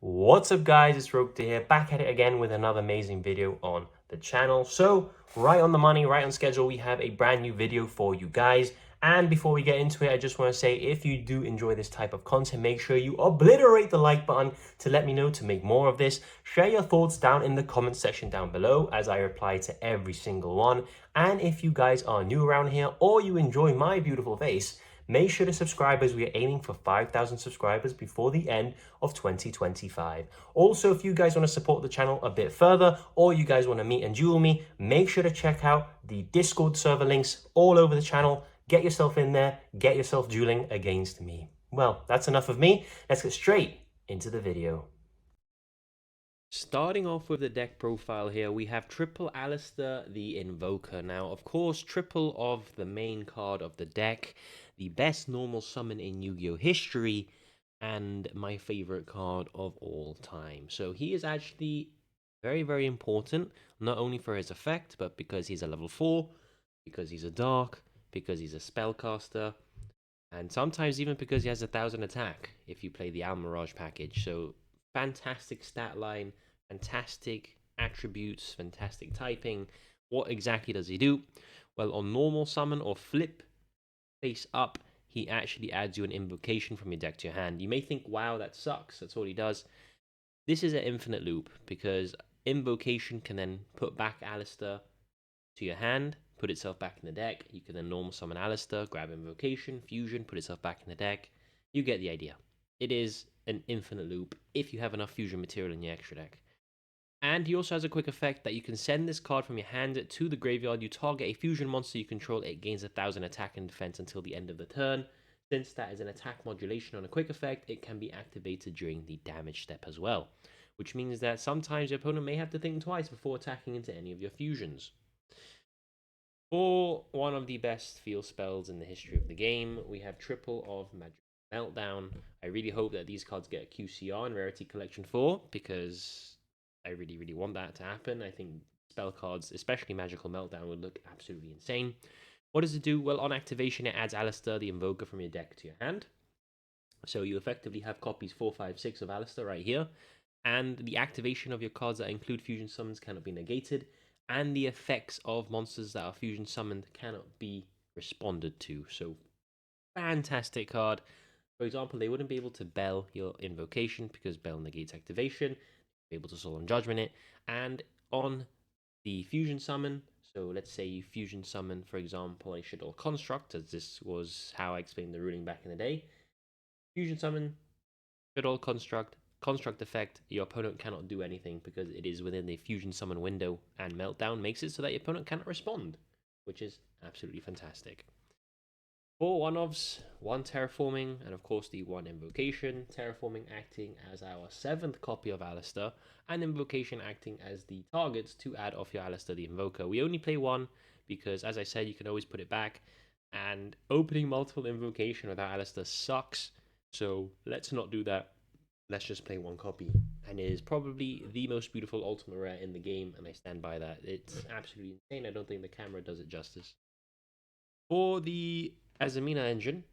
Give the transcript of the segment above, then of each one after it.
What's up guys, it's Rogue here, back at it again with another amazing video on the channel. So, right on the money, right on schedule, we have a brand new video for you guys. And before we get into it, I just want to say, if you do enjoy this type of content, make sure you obliterate the like button to let me know to make more of this. Share your thoughts down in the comment section down below as I reply to every single one. And if you guys are new around here or you enjoy my beautiful face, make sure to subscribe as we are aiming for 5,000 subscribers before the end of 2025. Also, if you guys want to support the channel a bit further or you guys want to meet and duel me, make sure to check out the Discord server links all over the channel. Get yourself in there, get yourself dueling against me. Well, that's enough of me. Let's get straight into the video. Starting off with the deck profile here, we have triple Alistair the Invoker. Now, of course, triple of the main card of the deck, the best normal summon in Yu-Gi-Oh! History, and my favorite card of all time. So he is actually very, very important, not only for his effect, but because he's a level 4, because he's a dark, because he's a spellcaster, and sometimes even because he has 1,000 attack if you play the Almirage package. So fantastic stat line, fantastic attributes, fantastic typing. What exactly does he do? Well, on normal summon or flip face up, he actually adds you an invocation from your deck to your hand. You may think, wow, that sucks, that's all he does. This is an infinite loop, because invocation can then put back Alistair to your hand, put itself back in the deck. You can then normal summon Alistair, grab invocation, fusion, put itself back in the deck. You get the idea. It is an infinite loop if you have enough fusion material in your extra deck. And he also has a quick effect that you can send this card from your hand to the graveyard. You target a fusion monster you control, it gains 1,000 attack and defense until the end of the turn. Since that is an attack modulation on a quick effect, it can be activated during the damage step as well, which means that sometimes your opponent may have to think twice before attacking into any of your fusions. For one of the best field spells in the history of the game, we have triple of Magic Meltdown. I really hope that these cards get a QCR in Rarity Collection 4, because I really, really want that to happen. I think spell cards, especially Magical Meltdown, would look absolutely insane. What does it do? Well, on activation, it adds Alistair, the Invoker, from your deck to your hand. So you effectively have copies 4, 5, 6 of Alistair right here. And the activation of your cards that include fusion summons cannot be negated. And the effects of monsters that are fusion summoned cannot be responded to. So, fantastic card. For example, they wouldn't be able to Bell your invocation because Bell negates activation. Be able to Solemn Judgment it. And on the fusion summon, so let's say you fusion summon, for example, a Shadow Construct, as this was how I explained the ruling back in the day. Fusion summon, Shadow Construct, Construct effect, your opponent cannot do anything because it is within the fusion summon window, and Meltdown makes it so that your opponent cannot respond, which is absolutely fantastic. 4 one-offs, 1 terraforming, and of course the 1 invocation. Terraforming acting as our 7th copy of Alistair, and invocation acting as the targets to add off your Alistair the Invoker. We only play 1 because, as I said, you can always put it back, and opening multiple invocation without Alistair sucks, so let's not do that. Let's just play 1 copy. And it is probably the most beautiful ultimate rare in the game, and I stand by that. It's absolutely insane. I don't think the camera does it justice. For the Azamina engine,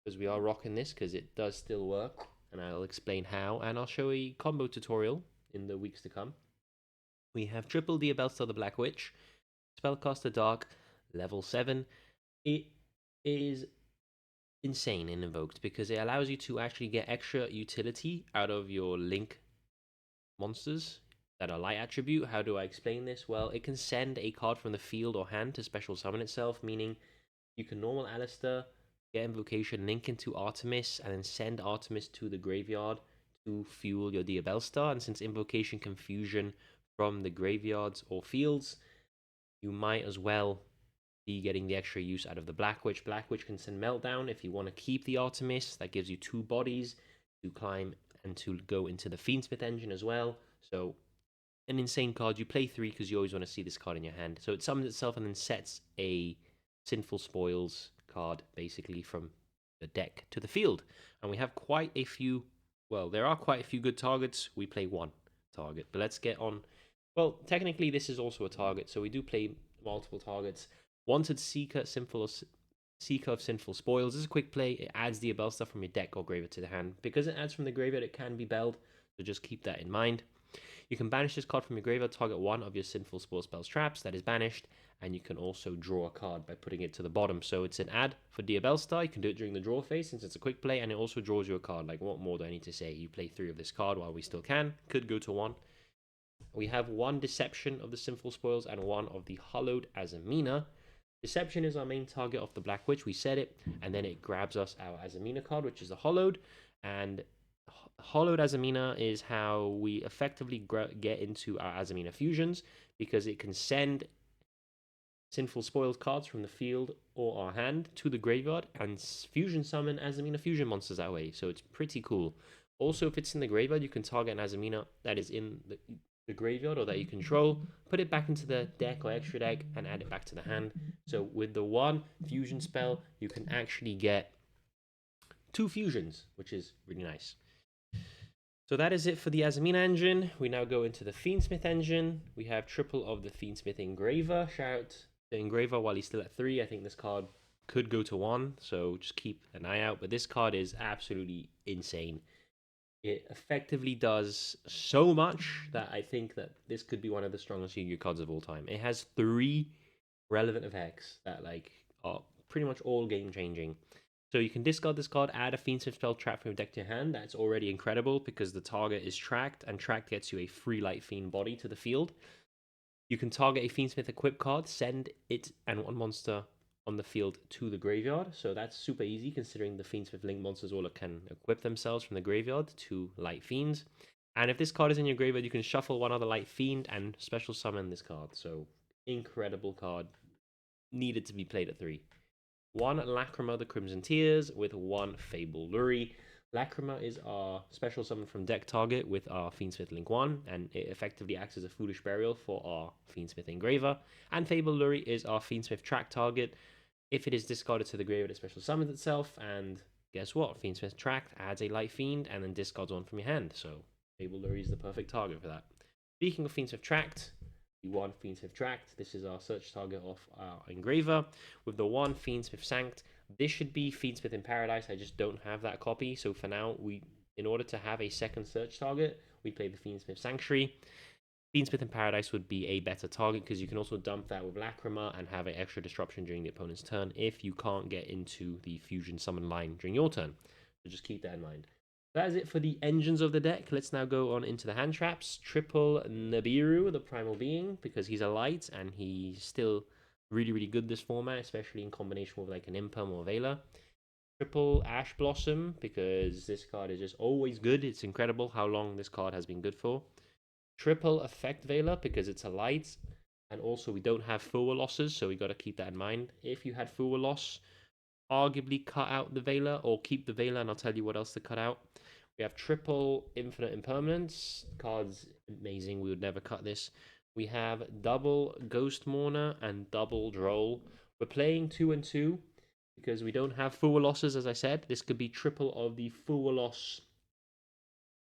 because we are rocking this, because it does still work, and I'll explain how, and I'll show a combo tutorial in the weeks to come. We have triple Diabellstar the Black Witch, Spellcaster Dark, level 7. It is insane in Invoked because it allows you to actually get extra utility out of your link monsters that are light attribute. How do I explain this? Well, it can send a card from the field or hand to special summon itself, meaning you can normal Alistair, get invocation, link into Artemis, and then send Artemis to the graveyard to fuel your Diabellstar. And since invocation can fusion from the graveyards or fields, you might as well be getting the extra use out of the Black Witch. Black Witch can send Meltdown if you want to keep the Artemis. That gives you 2 bodies to climb and to go into the Fiendsmith engine as well. So, an insane card. You play 3 because you always want to see this card in your hand. So it summons itself and then sets a Sinful Spoils card basically from the deck to the field. And we have quite a few, well, there are quite a few good targets. We play 1 target, but let's get on. Well, technically this is also a target, so we do play multiple targets. Wanted Seeker of Sinful Spoils. This is a quick play. It adds the Abel stuff from your deck or graveyard to the hand. Because it adds from the graveyard, it can be belled, so just keep that in mind. You can banish this card from your graveyard, target one of your Sinful Spoil spells traps, that is banished, and you can also draw a card by putting it to the bottom. So it's an ad for Diabellstar. You can do it during the draw phase since it's a quick play, and it also draws you a card. Like, what more do I need to say? You play 3 of this card while we still can. Could go to 1. We have 1 Deception of the Sinful Spoils and 1 of the Hollowed Azamina. Deception is our main target of the Black Witch, we said it, and then it grabs us our Azamina card, which is the Hollowed, and Hollowed Azamina is how we effectively get into our Azamina fusions, because it can send Sinful Spoils cards from the field or our hand to the graveyard and fusion summon Azamina fusion monsters that way, so it's pretty cool. Also, if it's in the graveyard, you can target an Azamina that is in the graveyard or that you control, put it back into the deck or extra deck, and add it back to the hand. So with the 1 fusion spell, you can actually get 2 fusions, which is really nice. So that is it for the Azamina engine. We now go into the Fiendsmith engine. We have triple of the Fiendsmith Engraver. Shout out to Engraver while he's still at 3. I think this card could go to 1, so just keep an eye out. But this card is absolutely insane. It effectively does so much that I think that this could be one of the strongest Yu-Gi-Oh cards of all time. It has 3 relevant effects that are pretty much all game changing. So you can discard this card, add a Fiendsmith spell trap from your deck to your hand. That's already incredible because the target is tracked, and tracked gets you a free Light Fiend body to the field. You can target a Fiendsmith equip card, send it and 1 monster on the field to the graveyard, so that's super easy considering the Fiendsmith Link monsters all can equip themselves from the graveyard to Light Fiends. And if this card is in your graveyard, you can shuffle 1 other Light Fiend and special summon this card. So incredible card, needed to be played at 3. 1 Lacrima the Crimson Tears with 1 Fable Luri. Lacrima is our special summon from deck target with our Fiendsmith Link 1, and it effectively acts as a Foolish Burial for our Fiendsmith Engraver. And Fable Luri is our Fiendsmith track target. If it is discarded to the graveyard, it special summons itself, and guess what? Fiendsmith Tract adds a Light Fiend and then discards 1 from your hand, so Fable Luri is the perfect target for that. Speaking of Fiendsmith Tract, the 1 Fiendsmith Tract, this is our search target of our Engraver. With the 1 Fiendsmith Sanct, this should be Fiendsmith in Paradise, I just don't have that copy, so for now, in order to have a second search target, we play the Fiendsmith Sanctuary. Fiendsmith in Paradise would be a better target because you can also dump that with Lacrima and have an extra disruption during the opponent's turn if you can't get into the fusion summon line during your turn. So just keep that in mind. That is it for the engines of the deck. Let's now go on into the hand traps. Triple Nibiru, the Primal Being, because he's a light and he's still really, really good this format, especially in combination with like an Impelm or Veiler. Triple Ash Blossom, because this card is just always good. It's incredible how long this card has been good for. Triple Effect Veiler, because it's a light, and also we don't have Fuwa losses, so we got to keep that in mind. If you had Fuwa loss, arguably cut out the Veiler, or keep the Veiler, and I'll tell you what else to cut out. We have triple Infinite Impermanence. Cards amazing, we would never cut this. We have double Ghost Mourner and double Droll. We're playing 2 and 2 because we don't have Fuwa losses, as I said. This could be triple of the Fuwa loss,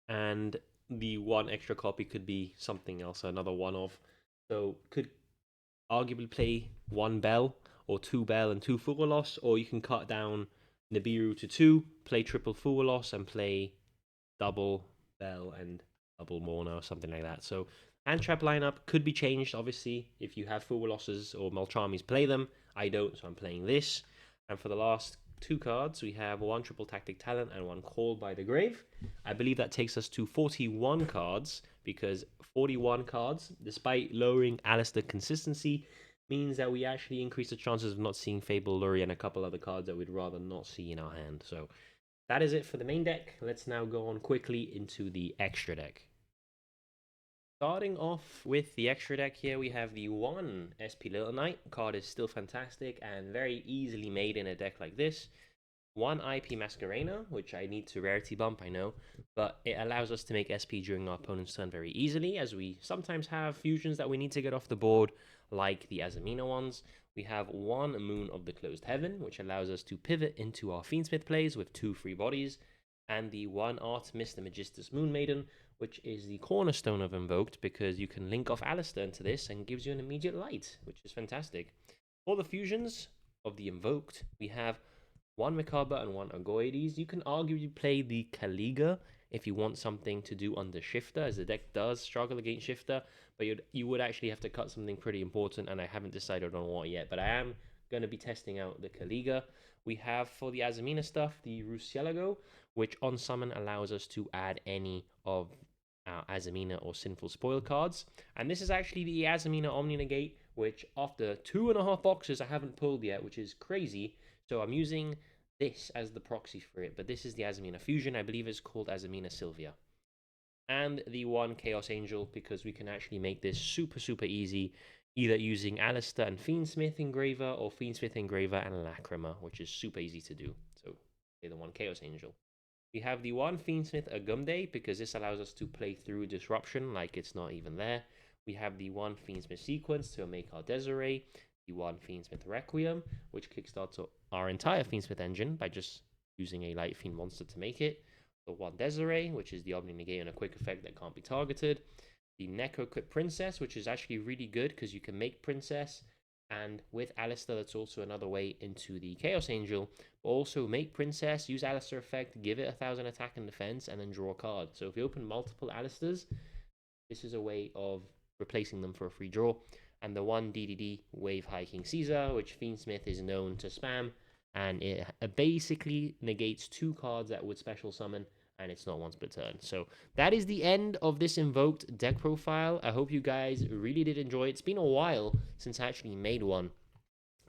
and the 1 extra copy could be something else, another one of. So could arguably play 1 Bell or 2 Bell and 2 Fuwa loss, or you can cut down Nibiru to 2, play triple Fuwa loss, and play double Bell and double Mourner or something like that. So hand trap lineup could be changed, obviously. If you have Fuwa losses or Malchamis, play them. I don't, so I'm playing this. And for the last 2 cards, we have 1 Triple Tactic Talent and 1 Call by the Grave. I believe that takes us to 41 cards, because 41 cards, despite lowering Alistair consistency, means that we actually increase the chances of not seeing Fable Luri and a couple other cards that we'd rather not see in our hand. So that is it for the main deck. Let's now go on quickly into the extra deck. Starting off with the extra deck here, we have the 1 SP Little Knight. Card is still fantastic and very easily made in a deck like this. 1 IP Masquerena, which I need to rarity bump, I know, but it allows us to make SP during our opponent's turn very easily, as we sometimes have fusions that we need to get off the board, like the Azamina ones. We have 1 Moon of the Closed Heaven, which allows us to pivot into our Fiendsmith plays with 2 free bodies, and the 1 Artemis the Magistus Moon Maiden, which is the cornerstone of Invoked, because you can link off Alistair into this and gives you an immediate light, which is fantastic. For the fusions of the Invoked, we have one Mikaba and one Agoides. You can arguably play the Kaliga if you want something to do under Shifter, as the deck does struggle against Shifter, but you would actually have to cut something pretty important, and I haven't decided on what yet, but I am going to be testing out the Kaliga. We have, for the Azamina stuff, the Rusielago, which on summon allows us to add any of our Azamina or Sinful Spoil cards. And this is actually the Azamina Omni Negate, which after 2.5 boxes I haven't pulled yet, which is crazy. So I'm using this as the proxy for it, but this is the Azamina Fusion. I believe it's called Azamina Sylvia. And the one Chaos Angel, because we can actually make this super, super easy, either using Alistair and Fiendsmith Engraver, or Fiendsmith Engraver and Lacrima, which is super easy to do. So, okay, the one Chaos Angel. We have the one Fiendsmith Agumde, because this allows us to play through Disruption like it's not even there. We have the one Fiendsmith Sequence to make our Desiree, the one Fiendsmith Requiem, which kickstarts our entire Fiendsmith engine by just using a Light Fiend monster to make it. The one Desiree, which is the Omni Negate and a quick effect that can't be targeted. The Neko Clip Princess, which is actually really good because you can make Princess, and with Alistair, that's also another way into the Chaos Angel. But also make Princess, use Alistair effect, give it 1,000 attack and defense, and then draw a card. So if you open multiple Alistairs, this is a way of replacing them for a free draw. And the one DDD Wave Hiking Caesar, which Fiendsmith is known to spam, and it basically negates 2 cards that would special summon, and it's not once per turn. So that is the end of this Invoked deck profile. I hope you guys really did enjoy it. It's been a while since I actually made one,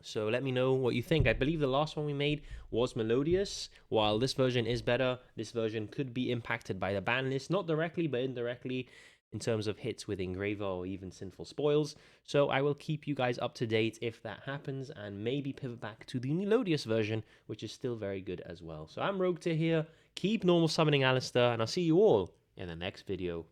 so let me know what you think. I believe the last one we made was Melodious. While this version is better, this version could be impacted by the ban list, not directly but indirectly, in terms of hits with Engraver or even Sinful Spoils. So I will keep you guys up to date if that happens, and maybe pivot back to the Melodious version, which is still very good as well. So I'm Rogue here. Keep normal summoning Alistair, and I'll see you all in the next video.